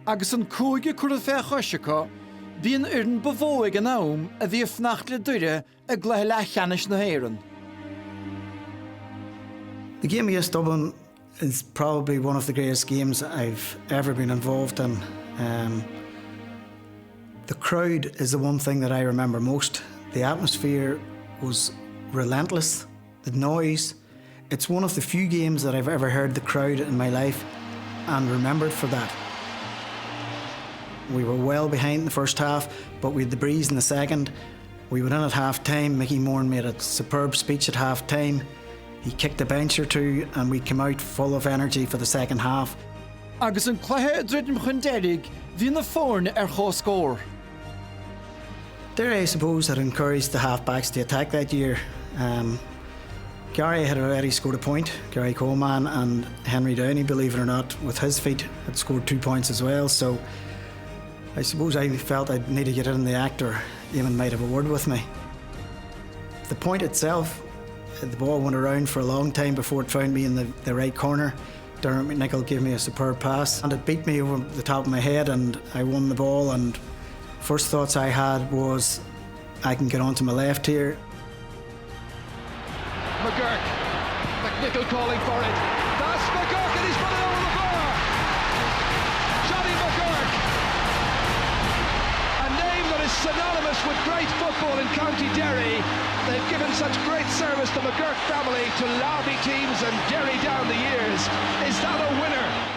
Agus an cúige Cuirfear choisicha, bhíon iarn bhóig an am a bhí fnacht le Doire a gclaith le cheannis na hÉireann. The game against Dublin is probably one of the greatest games I've ever been involved in. The crowd is the one thing that I remember most. The atmosphere was relentless, the noise. It's one of the few games that I've ever heard the crowd in my life and remembered for that. We were well behind in the first half, but we had the breeze in the second. We went in at half-time. Mickey Moran made a superb speech at half-time. He kicked a bench or two and we came out full of energy for the second half. Agus an cluiche dúirt chun Derry, bhí na fórn chó scór. Derry, I suppose, had encouraged the half-backs to attack that year. Gary had already scored a point. Gary Coleman and Henry Downey, believe it or not, with his feet, had scored 2 points as well. So I suppose I felt I'd need to get in the act, or Eamon might have a word with me. The point itself, the ball went around for a long time before it found me in the right corner. Dermot McNichol gave me a superb pass and it beat me over the top of my head and I won the ball, and first thoughts I had was I can get onto my left here. McGurk, McNichol calling for it. That's McGurk and he's put it over the bar. Johnny McGurk, a name that is synonymous with great football in County Derry. They've given such great service to McGurk family, to Lobby teams and Derry down the years. Is that a winner?